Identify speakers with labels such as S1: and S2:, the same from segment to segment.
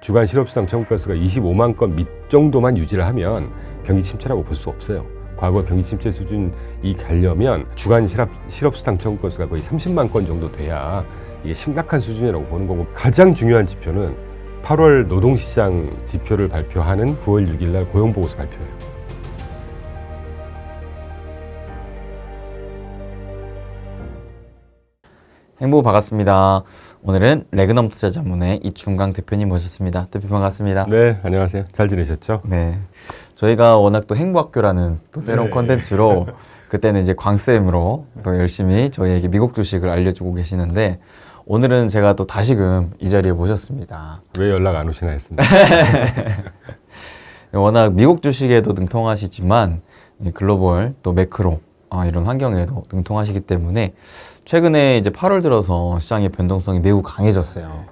S1: 주간 실업수당 청구 건수가 25만 건 밑 정도만 유지를 하면 경기 침체라고 볼 수 없어요. 과거 경기 침체 수준이 가려면 주간 실업수당 청구 건수가 거의 30만 건 정도 돼야 이게 심각한 수준이라고 보는 거고, 가장 중요한 지표는 8월 노동시장 지표를 발표하는 9월 6일 날 고용보고서 발표예요.
S2: 행보 반갑습니다. 오늘은 레그넘 투자자문의 이충강 대표님 모셨습니다. 대표 반갑습니다.
S1: 네, 안녕하세요. 잘 지내셨죠?
S2: 네, 저희가 워낙 또 행보학교라는 또 새로운 콘텐츠로 그때는 이제 광쌤으로 또 열심히 저희에게 미국 주식을 알려주고 계시는데, 오늘은 제가 또 다시금 이 자리에 모셨습니다.
S1: 왜 연락 안 오시나 했습니다.
S2: 워낙 미국 주식에도 능통하시지만 글로벌 또 매크로 이런 환경에도 능통하시기 때문에 최근에 이제 8월 들어서 시장의 변동성이 매우 강해졌어요.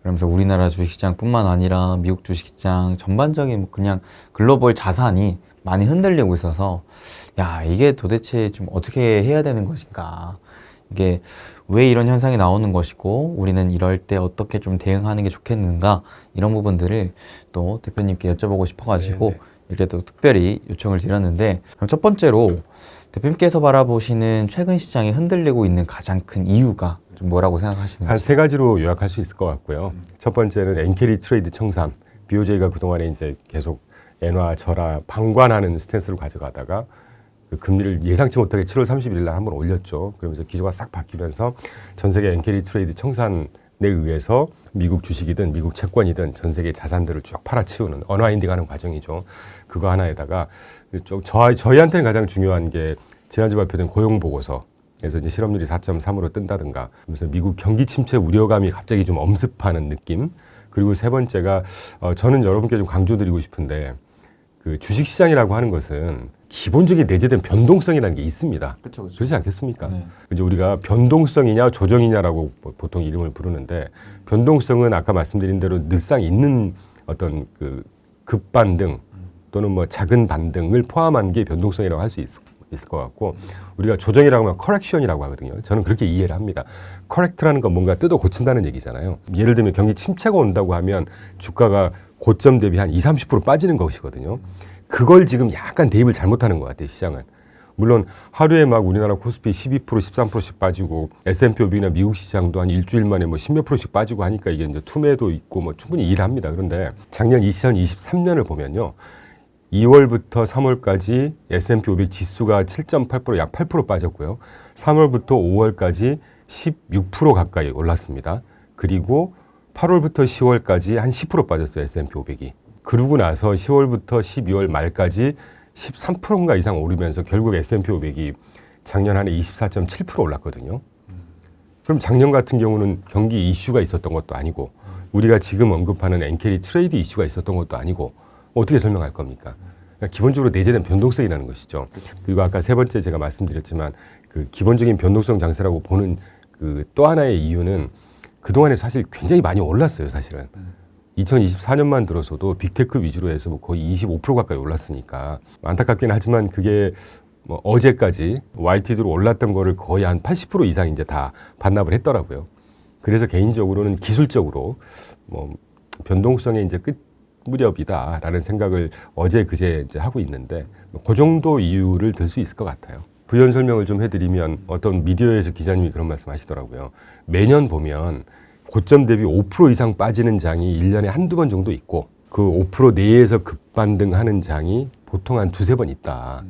S2: 그러면서 우리나라 주식시장뿐만 아니라 미국 주식시장 전반적인 그냥 글로벌 자산이 많이 흔들리고 있어서, 야, 이게 도대체 좀 어떻게 해야 되는 것인가, 이게 왜 이런 현상이 나오는 것이고 우리는 이럴 때 어떻게 좀 대응하는 게 좋겠는가, 이런 부분들을 또 대표님께 여쭤보고 싶어가지고 이렇게 또 특별히 요청을 드렸는데, 그럼 첫 번째로 대표님께서 바라보시는 최근 시장이 흔들리고 있는 가장 큰 이유가 좀 뭐라고 생각하시는지.
S1: 한 세 가지로 요약할 수 있을 것 같고요. 첫 번째는 엔캐리 트레이드 청산. BOJ가 그동안에 이제 계속 엔화, 절하, 방관하는 스탠스를 가져가다가 그 금리를 예상치 못하게 7월 31일 날 한번 올렸죠. 그러면서 기조가 싹 바뀌면서 전 세계 엔캐리 트레이드 청산에 의해서 미국 주식이든 미국 채권이든 전 세계 자산들을 쭉 팔아치우는 언와인딩하는 과정이죠. 그거 하나에다가 저희한테는 가장 중요한 게 지난주 발표된 고용 보고서에서 이제 실업률이 4.3으로 뜬다든가, 그래서 미국 경기 침체 우려감이 갑자기 좀 엄습하는 느낌. 그리고 세 번째가 저는 여러분께 좀 강조드리고 싶은데, 그 주식 시장이라고 하는 것은 기본적인 내재된 변동성이라는 게 있습니다.
S2: 그쵸.
S1: 그렇지 않겠습니까?
S2: 네.
S1: 이제 우리가 변동성이냐 조정이냐라고 보통 이름을 부르는데, 변동성은 아까 말씀드린 대로 늘상 있는 어떤 그 급반등 또는 뭐 작은 반등을 포함한 게 변동성이라고 할 수 있을 것 같고, 우리가 조정이라고 하면 커렉션이라고 하거든요. 저는 그렇게 이해를 합니다. 커렉트라는 건 뭔가 뜯어 고친다는 얘기잖아요. 예를 들면 경기 침체가 온다고 하면 주가가 고점 대비 한 20-30% 빠지는 것이거든요. 그걸 지금 약간 대입을 잘못하는 것 같아요, 시장은. 물론 하루에 막 우리나라 코스피 12%, 13%씩 빠지고 S&P 500이나 미국 시장도 한 일주일 만에 뭐 10몇 %씩 빠지고 하니까 이게 이제 투매도 있고 뭐 충분히 이해합니다. 그런데 작년 2023년을 보면요, 2월부터 3월까지 S&P 500 지수가 7.8%, 약 8% 빠졌고요. 3월부터 5월까지 16% 가까이 올랐습니다. 그리고 8월부터 10월까지 한 10% 빠졌어요, S&P 500이. 그러고 나서 10월부터 12월 말까지 13%인가 이상 오르면서 결국 S&P 500이 작년 한 해 24.7% 올랐거든요. 그럼 작년 같은 경우는 경기 이슈가 있었던 것도 아니고, 우리가 지금 언급하는 엔캐리 트레이드 이슈가 있었던 것도 아니고, 어떻게 설명할 겁니까? 그러니까 기본적으로 내재된 변동성이라는 것이죠. 그리고 아까 세 번째 제가 말씀드렸지만, 그 기본적인 변동성 장세라고 보는 그 또 하나의 이유는 그동안에 사실 굉장히 많이 올랐어요, 사실은. 2024년만 들어서도 빅테크 위주로 해서 뭐 거의 25% 가까이 올랐으니까, 안타깝긴 하지만 그게 뭐 어제까지 YTD로 올랐던 거를 거의 한 80% 이상 이제 다 반납을 했더라고요. 그래서 개인적으로는 기술적으로 뭐 변동성의 이제 끝 무렵이다라는 생각을 어제 그제 이제 하고 있는데, 그 정도 이유를 들 수 있을 것 같아요. 부연 설명을 좀 해드리면, 어떤 미디어에서 기자님이 그런 말씀 하시더라고요. 매년 보면 고점 대비 5% 이상 빠지는 장이 1년에 한두 번 정도 있고, 그 5% 내에서 급반등하는 장이 보통 한 두세 번 있다.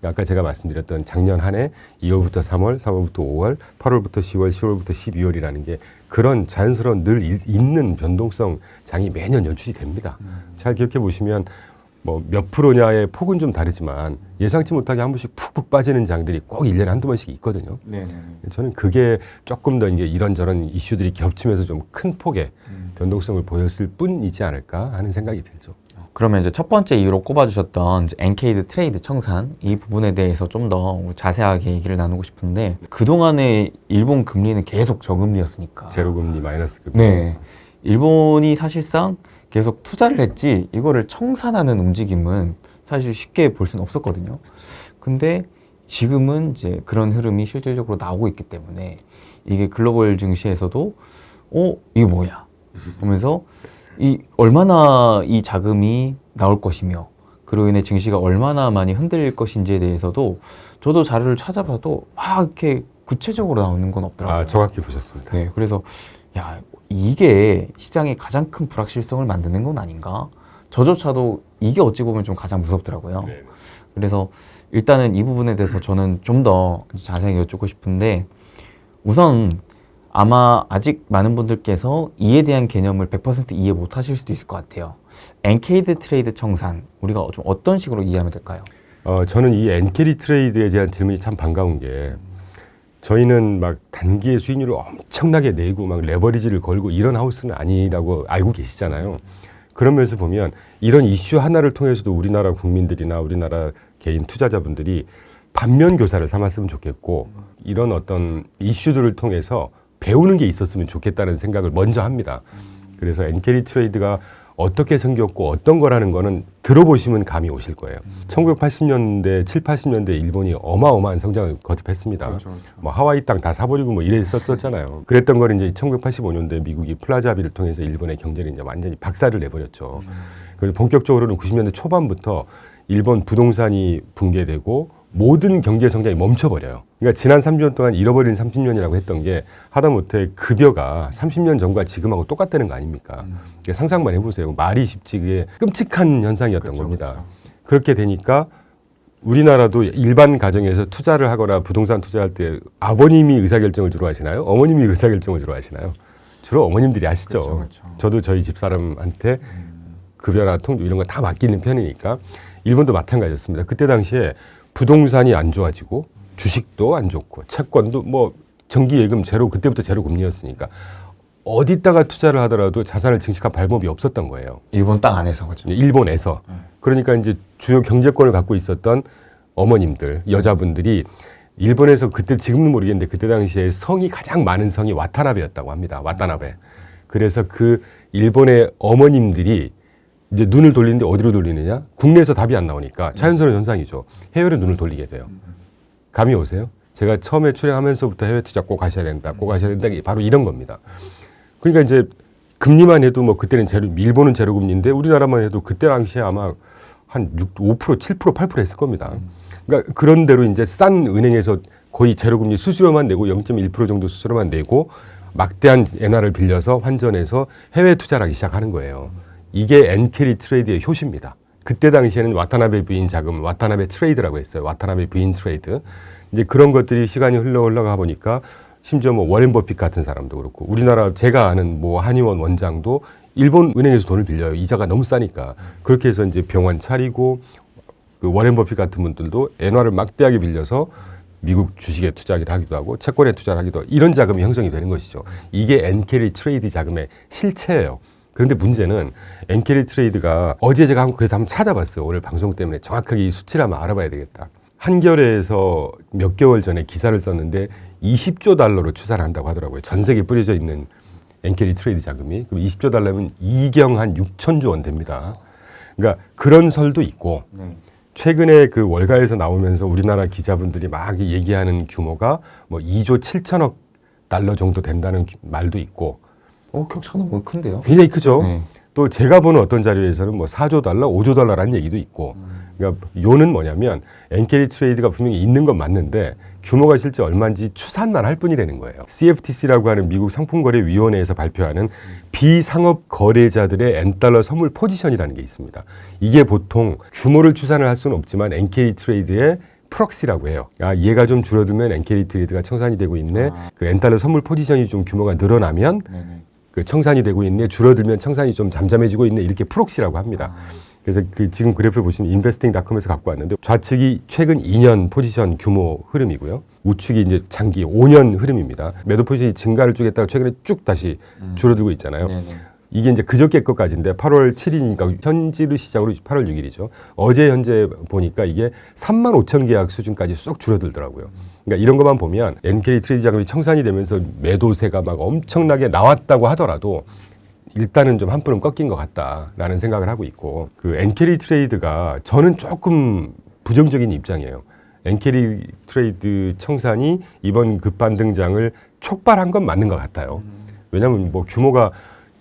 S1: 아까 제가 말씀드렸던 작년 한 해 2월부터 3월, 3월부터 5월, 8월부터 10월, 10월부터 12월이라는 게 그런 자연스러운 늘 있는 변동성 장이 매년 연출이 됩니다. 잘 기억해 보시면 뭐 몇 프로냐의 폭은 좀 다르지만 예상치 못하게 한 번씩 푹푹 빠지는 장들이 꼭 1년에 한두 번씩 있거든요.
S2: 네네.
S1: 저는 그게 조금 더 이제 이런저런 이슈들이 겹치면서 좀 큰 폭의 변동성을 보였을 뿐이지 않을까 하는 생각이 들죠.
S2: 그러면 이제 첫 번째 이유로 꼽아주셨던 이제 엔캐리 트레이드 청산, 이 부분에 대해서 좀 더 자세하게 얘기를 나누고 싶은데, 그동안에 일본 금리는 계속 저금리였으니까.
S1: 제로금리, 마이너스 금리.
S2: 네. 일본이 사실상 계속 투자를 했지 이거를 청산하는 움직임은 사실 쉽게 볼 수는 없었거든요. 근데 지금은 이제 그런 흐름이 실질적으로 나오고 있기 때문에 이게 글로벌 증시에서도 이게 뭐야? 하면서 얼마나 이 자금이 나올 것이며 그로 인해 증시가 얼마나 많이 흔들릴 것인지에 대해서도 저도 자료를 찾아봐도 막 이렇게 구체적으로 나오는 건 없더라고요.
S1: 정확히 보셨습니다.
S2: 네, 그래서 야, 이게 시장의 가장 큰 불확실성을 만드는 건 아닌가? 저조차도 이게 어찌 보면 좀 가장 무섭더라고요.
S1: 네.
S2: 그래서 일단은 이 부분에 대해서 저는 좀 더 자세히 여쭙고 싶은데, 우선 아마 아직 많은 분들께서 이에 대한 개념을 100% 이해 못 하실 수도 있을 것 같아요. 엔케이드 트레이드 청산, 우리가 좀 어떤 식으로 이해하면 될까요?
S1: 저는 이 엔캐리 트레이드에 대한 질문이 참 반가운 게, 저희는 막 단기의 수익률을 엄청나게 내고 막 레버리지를 걸고 이런 하우스는 아니라고 알고 계시잖아요. 그러면서 보면 이런 이슈 하나를 통해서도 우리나라 국민들이나 우리나라 개인 투자자분들이 반면 교사를 삼았으면 좋겠고, 이런 어떤 이슈들을 통해서 배우는 게 있었으면 좋겠다는 생각을 먼저 합니다. 그래서 엔캐리 트레이드가 어떻게 생겼고 어떤 거라는 거는 들어보시면 감이 오실 거예요. 1980년대, 7, 80년대 일본이 어마어마한 성장을 거듭했습니다.
S3: 그렇죠.
S1: 뭐 하와이 땅 다 사버리고 뭐 이랬었잖아요. 그랬던 걸 이제 1985년대 미국이 플라자 합의를 통해서 일본의 경제를 이제 완전히 박살을 내버렸죠. 그리고 본격적으로는 90년대 초반부터 일본 부동산이 붕괴되고 모든 경제 성장이 멈춰버려요. 그러니까 지난 30년 동안 잃어버린 30년이라고 했던 게 하다못해 급여가 30년 전과 지금하고 똑같다는 거 아닙니까? 그러니까 상상만 해보세요. 말이 쉽지 그게 끔찍한 현상이었던
S3: 그렇죠,
S1: 겁니다.
S3: 그렇죠.
S1: 그렇게 되니까 우리나라도 일반 가정에서 투자를 하거나 부동산 투자할 때 아버님이 의사결정을 주로 하시나요? 어머님이 의사결정을 주로 하시나요? 주로 어머님들이 하시죠.
S3: 그렇죠, 그렇죠.
S1: 저도 저희 집사람한테 급여나 통조 이런 거 다 맡기는 편이니까 일본도 마찬가지였습니다. 그때 당시에 부동산이 안 좋아지고 주식도 안 좋고 채권도 뭐 정기예금 제로, 그때부터 제로 금리였으니까 어디다가 투자를 하더라도 자산을 증식할 방법이 없었던 거예요.
S2: 일본 땅 안에서 그죠?
S1: 일본에서. 그러니까 이제 주요 경제권을 갖고 있었던 어머님들, 여자분들이 일본에서 그때 지금은 모르겠는데 그때 당시에 성이 가장 많은 성이 와타나베였다고 합니다. 와타나베. 그래서 그 일본의 어머님들이 이제 눈을 돌리는데 어디로 돌리느냐? 국내에서 답이 안 나오니까 자연스러운 현상이죠. 해외로 눈을 돌리게 돼요. 감이 오세요? 제가 처음에 출연하면서부터 해외 투자 꼭 하셔야 된다, 꼭 하셔야 된다. 바로 이런 겁니다. 그러니까 이제 금리만 해도 뭐 그때는 일본은 제로 금리인데 우리나라만 해도 그때 당시에 아마 한 5%, 7%, 8% 했을 겁니다. 그러니까 그런 대로 이제 싼 은행에서 거의 제로 금리 수수료만 내고 0.1% 정도 수수료만 내고 막대한 엔화를 빌려서 환전해서 해외 투자를 하기 시작하는 거예요. 이게 엔캐리 트레이드의 효시입니다. 그때 당시에는 와타나베 부인 자금, 와타나베 트레이드라고 했어요. 와타나베 부인 트레이드. 이제 그런 것들이 시간이 흘러가 보니까 심지어 뭐 워렌 버핏 같은 사람도 그렇고 우리나라 제가 아는 뭐 한의원 원장도 일본 은행에서 돈을 빌려요. 이자가 너무 싸니까. 그렇게 해서 이제 병원 차리고 그 워렌 버핏 같은 분들도 엔화를 막대하게 빌려서 미국 주식에 투자하기도 하기도 하고 채권에 투자를 하기도 하고 이런 자금이 형성이 되는 것이죠. 이게 엔캐리 트레이드 자금의 실체예요. 그런데 문제는 엔캐리 트레이드가 어제 제가 그래서 한번 찾아봤어요. 오늘 방송 때문에 정확하게 이 수치를 한번 알아봐야 되겠다. 한겨레에서 몇 개월 전에 기사를 썼는데 20조 달러로 추산을 한다고 하더라고요. 전 세계에 뿌려져 있는 엔캐리 트레이드 자금이. 그럼 20조 달러면 이경 한 6천조 원 됩니다. 그러니까 그런 설도 있고 최근에 그 월가에서 나오면서 우리나라 기자분들이 막 얘기하는 규모가 뭐 2조 7천억 달러 정도 된다는 말도 있고
S2: 격차가 너무 큰데요?
S1: 굉장히 크죠.
S2: 네.
S1: 또 제가 보는 어떤 자료에서는 뭐 4조 달러, 5조 달러라는 얘기도 있고. 그러니까 요는 뭐냐면 엔캐리 트레이드가 분명히 있는 건 맞는데 규모가 실제 얼마인지 추산만 할 뿐이라는 거예요. CFTC라고 하는 미국 상품거래위원회에서 발표하는 비상업 거래자들의 N달러 선물 포지션이라는 게 있습니다. 이게 보통 규모를 추산을 할 수는 없지만 엔캐리 트레이드의 프록시라고 해요. 얘가 좀 줄어들면 엔캐리 트레이드가 청산이 되고 있네. 그 N달러 선물 포지션이 좀 규모가 늘어나면 그 청산이 되고 있네. 줄어들면 청산이 좀 잠잠해지고 있네. 이렇게 프록시라고 합니다. 그래서 그 지금 그래프 보시면 investing.com에서 갖고 왔는데 좌측이 최근 2년 포지션 규모 흐름이고요. 우측이 이제 장기 5년 흐름입니다. 매도 포지션이 증가를 쭉 했다가 최근에 쭉 다시 줄어들고 있잖아요. 이게 이제 그저께 것까지인데 8월 7일이니까 현지를 시작으로 8월 6일이죠. 어제 현재 보니까 이게 3만 5천 계약 수준까지 쑥 줄어들더라고요. 그러니까 이런 것만 보면 엔캐리 트레이드 자금이 청산이 되면서 매도세가 막 엄청나게 나왔다고 하더라도 일단은 좀 한 푼은 꺾인 것 같다라는 생각을 하고 있고 그 엔캐리 트레이드가 저는 조금 부정적인 입장이에요. 엔캐리 트레이드 청산이 이번 급반등장을 촉발한 건 맞는 것 같아요. 왜냐하면 뭐 규모가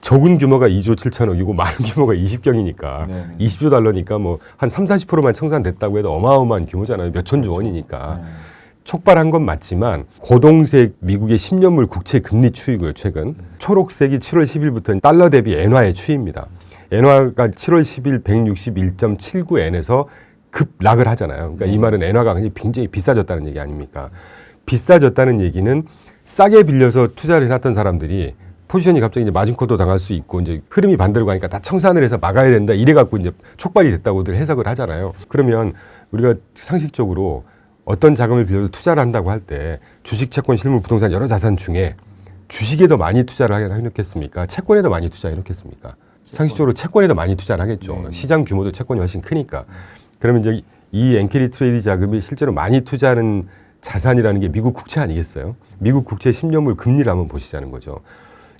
S1: 적은 규모가 2조 7천억이고 많은 규모가 20경이니까
S2: 네.
S1: 20조 달러니까 뭐 한 30-40%만 청산됐다고 해도 어마어마한 규모잖아요. 몇 천조 원이니까.
S2: 네. 촉발한
S1: 건 맞지만 고동색 미국의 10년물 국채 금리 추이고요. 최근 초록색이 7월 10일부터 달러 대비 엔화의 추이입니다. 엔화가 7월 10일 161.79엔에서 급락을 하잖아요. 그러니까 이 말은 엔화가 굉장히 비싸졌다는 얘기 아닙니까? 비싸졌다는 얘기는 싸게 빌려서 투자를 해놨던 사람들이 포지션이 갑자기 이제 마진코도 당할 수 있고 이제 흐름이 반대로 가니까 다 청산을 해서 막아야 된다. 이래 갖고 이제 촉발이 됐다고들 해석을 하잖아요. 그러면 우리가 상식적으로 어떤 자금을 빌려서 투자를 한다고 할 때 주식, 채권, 실물, 부동산 여러 자산 중에 주식에 더 많이 투자를 해놓겠습니까? 채권에 더 많이 투자해놓겠습니까? 상식적으로 채권에 더 많이 투자를 하겠죠. 시장 규모도 채권이 훨씬 크니까. 그러면 이제 이 엔캐리 트레이드 자금이 실제로 많이 투자하는 자산이라는 게 미국 국채 아니겠어요? 미국 국채 10년물 금리를 한번 보시자는 거죠.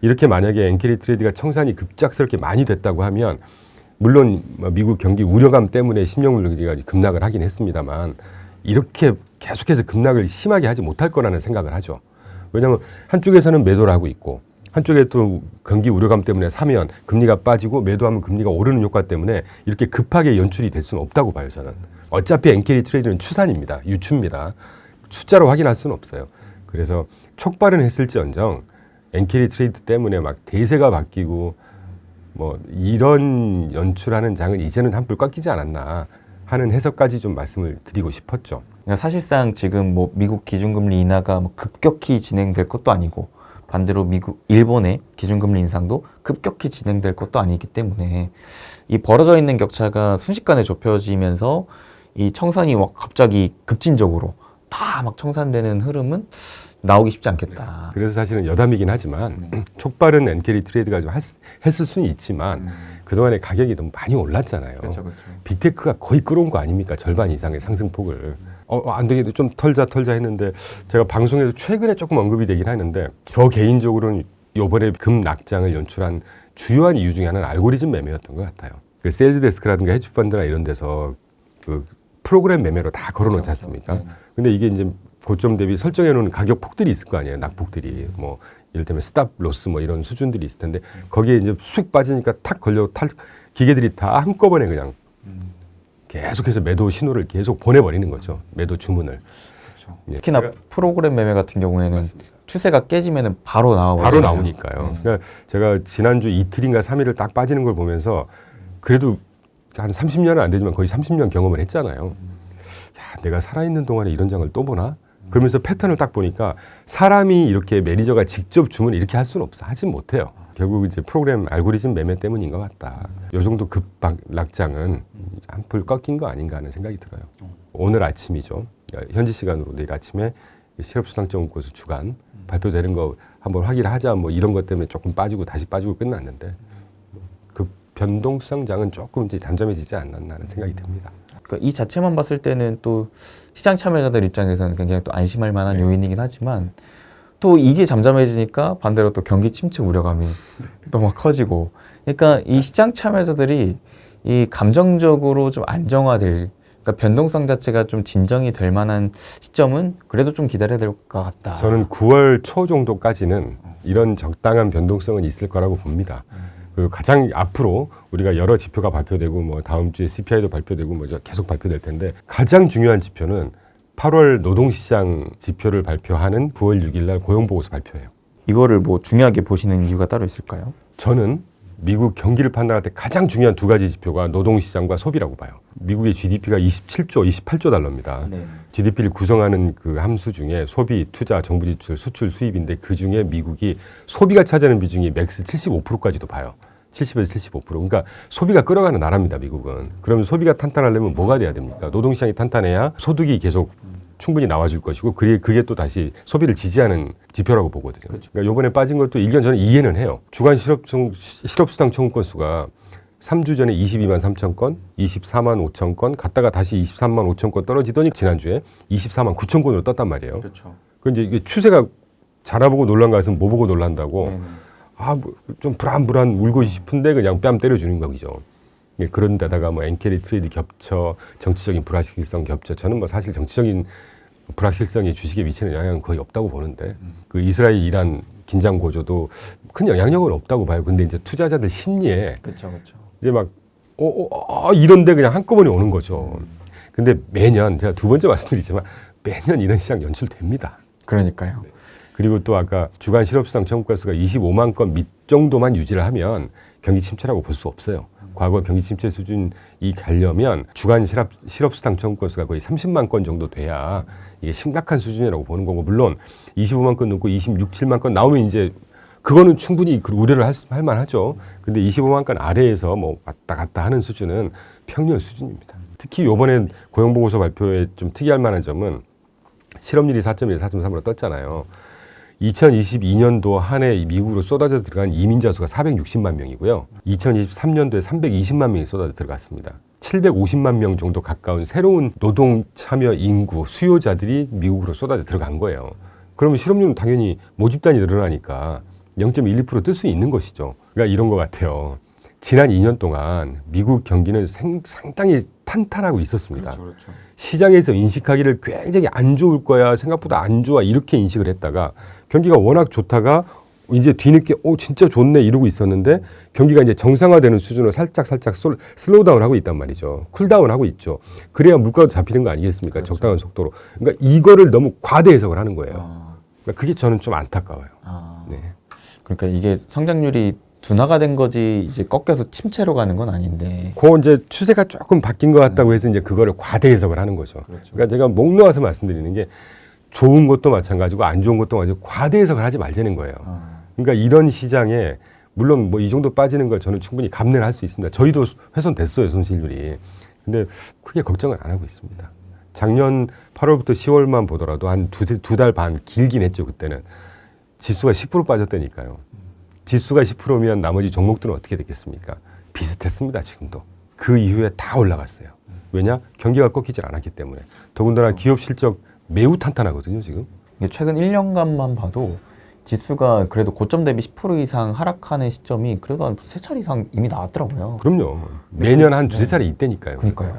S1: 이렇게 만약에 엔캐리 트레이드가 청산이 급작스럽게 많이 됐다고 하면 물론 미국 경기 우려감 때문에 10년물 급락을 하긴 했습니다만 이렇게 계속해서 급락을 심하게 하지 못할 거라는 생각을 하죠. 왜냐하면 한쪽에서는 매도를 하고 있고 한쪽에 또 경기 우려감 때문에 사면 금리가 빠지고 매도하면 금리가 오르는 효과 때문에 이렇게 급하게 연출이 될 수는 없다고 봐요. 저는. 어차피 엔캐리 트레이드는 추산입니다. 유추입니다. 숫자로 확인할 수는 없어요. 그래서 촉발은 했을지언정 엔캐리 트레이드 때문에 막 대세가 바뀌고 뭐 이런 연출하는 장은 이제는 한풀 꺾이지 않았나 하는 해석까지 좀 말씀을 드리고 싶었죠.
S2: 그러니까 사실상 지금 뭐 미국 기준금리 인하가 뭐 급격히 진행될 것도 아니고 반대로 일본의 기준금리 인상도 급격히 진행될 것도 아니기 때문에 이 벌어져 있는 격차가 순식간에 좁혀지면서 이 청산이 막 갑자기 급진적으로 다 막 청산되는 흐름은 나오기 쉽지 않겠다.
S1: 그래서 사실은 여담이긴 하지만 촉발은 엔캐리 트레이드가 좀 했을 수는 있지만 그동안에 가격이 너무 많이 올랐잖아요.
S2: 그렇죠.
S1: 빅테크가 거의 끌어온 거 아닙니까? 절반 이상의 상승폭을. 안 되겠다. 좀 털자 했는데 제가 방송에서 최근에 조금 언급이 되긴 하는데 저 개인적으로는 이번에 급락장을 연출한 주요한 이유 중에 하나는 알고리즘 매매였던 것 같아요. 그 세일즈 데스크라든가 헤지펀드나 이런 데서 그 프로그램 매매로 다 걸어놓지 않습니까? 근데 이게 이제 고점 대비 설정해 놓은 가격 폭들이 있을 거 아니에요. 낙폭들이. 뭐 이를테면 스탑 로스 뭐 이런 수준들이 있을 텐데 거기에 이제 쑥 빠지니까 탁 걸려 기계들이 다 한꺼번에 그냥 계속해서 매도 신호를 계속 보내버리는 거죠. 매도 주문을.
S2: 그렇죠. 특히나 프로그램 매매 같은 경우에는 맞습니다. 추세가 깨지면 바로 나와버려요.
S1: 바로 나오니까요. 그러니까 제가 지난주 이틀인가 3일을 딱 빠지는 걸 보면서 그래도 한 30년은 안 되지만 거의 30년 경험을 했잖아요. 야, 내가 살아있는 동안에 이런 장을 또 보나? 그러면서 패턴을 딱 보니까 사람이 이렇게 매니저가 직접 주문을 이렇게 할 수는 없어. 하진 못해요. 결국 이제 프로그램 알고리즘 매매 때문인 것 같다. 요 정도 급락장은 한풀 꺾인 거 아닌가 하는 생각이 들어요. 오늘 아침이죠. 현지 시간으로 내일 아침에 실업수당증권수 주간 발표되는 거 한번 확인하자 뭐 이런 것 때문에 조금 빠지고 다시 빠지고 끝났는데 그 변동성장은 조금 이제 잠잠해지지 않았나 하는 생각이 듭니다.
S2: 그러니까 이 자체만 봤을 때는 또 시장 참여자들 입장에서는 굉장히 또 안심할 만한 요인이긴 하지만 또 이게 잠잠해지니까 반대로 또 경기 침체 우려감이 또 막 커지고 그러니까 이 시장 참여자들이 이 감정적으로 좀 안정화될 그러니까 변동성 자체가 좀 진정이 될 만한 시점은 그래도 좀 기다려야 될 것 같다.
S1: 저는 9월 초 정도까지는 이런 적당한 변동성은 있을 거라고 봅니다. 그리고 가장 앞으로 우리가 여러 지표가 발표되고 뭐 다음 주에 CPI도 발표되고 뭐 계속 발표될 텐데 가장 중요한 지표는 8월 노동시장 지표를 발표하는 9월 6일 날 고용보고서 발표예요.
S2: 이거를 뭐 중요하게 보시는 이유가 따로 있을까요?
S1: 저는 미국 경기를 판단할 때 가장 중요한 두 가지 지표가 노동시장과 소비라고 봐요. 미국의 GDP가 27조, 28조 달러입니다. 네. GDP를 구성하는 그 함수 중에 소비, 투자, 정부 지출, 수출, 수입인데 그 중에 미국이 소비가 차지하는 비중이 맥스 75%까지도 봐요. 70에서 75%. 그러니까 소비가 끌어가는 나라입니다, 미국은. 그러면 소비가 탄탄하려면 뭐가 돼야 됩니까? 노동시장이 탄탄해야 소득이 계속 충분히 나와줄 것이고 그게 또 다시 소비를 지지하는 지표라고 보거든요. 그렇죠. 그러니까 이번에 빠진 것도 일견 저는 이해는 해요. 주간 실업수당 청구 건수가 3주 전에 22만 3천 건, 24만 5천 건, 갔다가 다시 23만 5천 건 떨어지더니 지난주에 24만 9천 건으로 떴단 말이에요. 그렇죠. 그 이제 이게 추세가 자라보고 놀란 것은 뭐 보고 놀란다고. 뭐 좀 불안 울고 싶은데 그냥 뺨 때려주는 거죠. 그런 데다가 뭐 엔캐리 트레이드 겹쳐, 정치적인 불확실성 겹쳐. 저는 뭐 사실 정치적인 불확실성이 주식에 미치는 영향은 거의 없다고 보는데 그 이스라엘 이란 긴장 고조도 큰 영향력은 없다고 봐요. 근데 이제 투자자들 심리에
S2: 그렇죠, 그렇죠.
S1: 이제 막 이런데 그냥 한꺼번에 오는 거죠. 근데 매년 제가 두 번째 말씀드리지만 매년 이런 시장 연출됩니다.
S2: 그러니까요.
S1: 그리고 또 아까 주간 실업수당 청구 건수가 25만 건 밑 정도만 유지를 하면 경기 침체라고 볼 수 없어요. 과거 경기 침체 수준이 가려면 주간 실업수당 청구 건수가 거의 30만 건 정도 돼야 이게 심각한 수준이라고 보는 거고, 물론 25만 건 넘고 26, 7만 건 나오면 이제 그거는 충분히 그 우려를 할 만하죠. 근데 25만 건 아래에서 뭐 왔다 갔다 하는 수준은 평년 수준입니다. 특히 이번에 고용보고서 발표에 좀 특이할 만한 점은 실업률이 4.1, 4.3으로 떴잖아요. 2022년도 한 해 미국으로 쏟아져 들어간 이민자 수가 460만 명이고요. 2023년도에 320만 명이 쏟아져 들어갔습니다. 750만 명 정도 가까운 새로운 노동 참여 인구, 수요자들이 미국으로 쏟아져 들어간 거예요. 그러면 실업률은 당연히 모집단이 늘어나니까 0.12% 뜰 수 있는 것이죠. 그러니까 이런 것 같아요. 지난 2년 동안 미국 경기는 상당히 탄탄하고 있었습니다.
S2: 그렇죠, 그렇죠.
S1: 시장에서 인식하기를 굉장히 안 좋을 거야, 생각보다 안 좋아, 이렇게 인식을 했다가 경기가 워낙 좋다가 이제 뒤늦게 진짜 좋네 이러고 있었는데 경기가 이제 정상화되는 수준으로 살짝 슬로우다운 하고 있단 말이죠. 쿨다운 하고 있죠. 그래야 물가도 잡히는 거 아니겠습니까?
S2: 그렇죠.
S1: 적당한 속도로. 그러니까 이거를 너무 과대 해석을 하는 거예요. 그러니까 그게 저는 좀 안타까워요. 네.
S2: 그러니까 이게 성장률이 둔화가 된 거지 이제 꺾여서 침체로 가는 건 아닌데.
S1: 그 이제 추세가 조금 바뀐 것 같다고 해서 이제 그거를 과대 해석을 하는 거죠.
S2: 그렇죠.
S1: 그러니까 제가 목 놓아서 말씀드리는 게 좋은 것도 마찬가지고 안 좋은 것도 마찬가지고 과대 해석을 하지 말자는 거예요. 그러니까 이런 시장에 물론 뭐 이 정도 빠지는 걸 저는 충분히 감내를 할 수 있습니다. 저희도 훼손됐어요, 손실률이. 근데 크게 걱정을 안 하고 있습니다. 작년 8월부터 10월만 보더라도 한 두 달 반 길긴 했죠, 그때는. 지수가 10% 빠졌다니까요. 지수가 10%면 나머지 종목들은 어떻게 됐겠습니까? 비슷했습니다, 지금도. 그 이후에 다 올라갔어요. 왜냐? 경기가 꺾이질 않았기 때문에. 더군다나 기업 실적 매우 탄탄하거든요, 지금.
S2: 이게 최근 1년간만 봐도 지수가 그래도 고점 대비 10% 이상 하락하는 시점이 그래도 한 3차례 이상 이미 나왔더라고요.
S1: 그럼요. 매년 한 두세 차례 있다니까요.
S2: 그러니까요.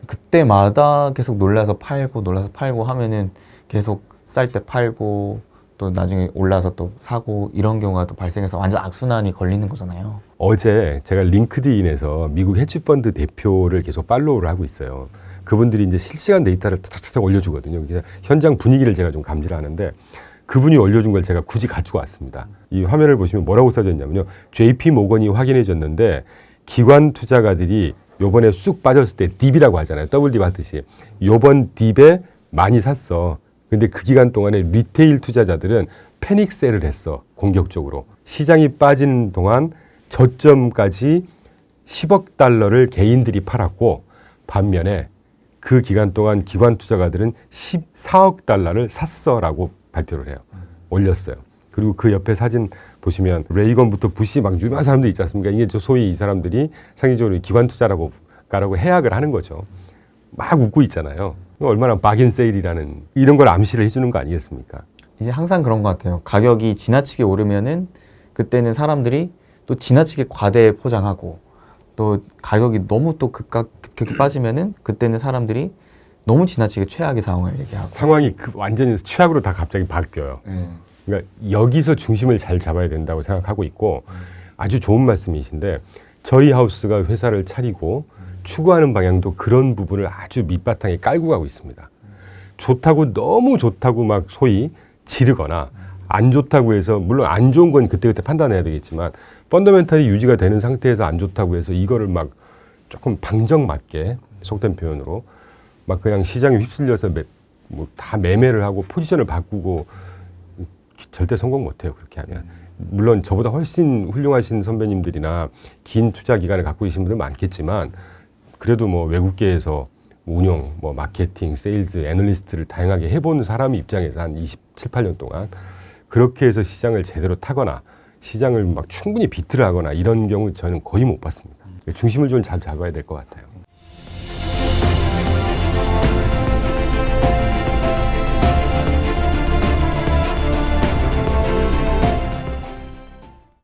S2: 그때마다 계속 놀라서 팔고 하면은 계속 쌀 때 팔고 또 나중에 올라서 또 사고 이런 경우가 또 발생해서 완전 악순환이 걸리는 거잖아요.
S1: 어제 제가 링크드인에서 미국 헤지펀드 대표를 계속 팔로우를 하고 있어요. 그분들이 이제 실시간 데이터를 차차차 올려주거든요. 그래서 현장 분위기를 제가 좀 감지를 하는데 그분이 올려준 걸 제가 굳이 가지고 왔습니다. 이 화면을 보시면 뭐라고 써져 있냐면요. JP 모건이 확인해 줬는데 기관 투자가들이 요번에 쑥 빠졌을 때 딥이라고 하잖아요. 더블 딥 하듯이. 요번 딥에 많이 샀어. 근데 그 기간 동안에 리테일 투자자들은 패닉 셀을 했어. 공격적으로. 시장이 빠지는 동안 저점까지 10억 달러를 개인들이 팔았고 반면에 그 기간 동안 기관 투자가들은 14억 달러를 샀어라고 발표를 해요. 올렸어요. 그리고 그 옆에 사진 보시면 레이건부터 부시 막 유명한 사람들 있지 않습니까? 이게 소위 이 사람들이 상징적으로 기관 투자라고 해약을 하는 거죠. 막 웃고 있잖아요. 얼마나 바겐 세일이라는 이런 걸 암시를 해주는 거 아니겠습니까?
S2: 이게 항상 그런 것 같아요. 가격이 지나치게 오르면은 그때는 사람들이 또 지나치게 과대 포장하고 또 가격이 너무 또 급격히 빠지면은 그때는 사람들이 너무 지나치게 최악의 상황을 얘기하고
S1: 상황이 완전히 최악으로 다 갑자기 바뀌어요. 그러니까 여기서 중심을 잘 잡아야 된다고 생각하고 있고 아주 좋은 말씀이신데 저희 하우스가 회사를 차리고 추구하는 방향도 그런 부분을 아주 밑바탕에 깔고 가고 있습니다. 좋다고 너무 좋다고 막 소위 지르거나 안 좋다고 해서 물론 안 좋은 건 그때그때 판단해야 되겠지만 펀더멘탈이 유지가 되는 상태에서 안 좋다고 해서 이거를 막 조금 방정맞게 속된 표현으로 막 그냥 시장에 휩쓸려서 다 매매를 하고 포지션을 바꾸고 절대 성공 못해요. 그렇게 하면. 물론 저보다 훨씬 훌륭하신 선배님들이나 긴 투자 기간을 갖고 계신 분들 많겠지만 그래도 뭐 외국계에서 운영, 뭐 마케팅, 세일즈, 애널리스트를 다양하게 해본 사람 입장에서 한 27, 8년 동안 그렇게 해서 시장을 제대로 타거나 시장을 막 충분히 비트를 하거나 이런 경우 저는 거의 못 봤습니다. 중심을 좀 잘 잡아야 될 것 같아요.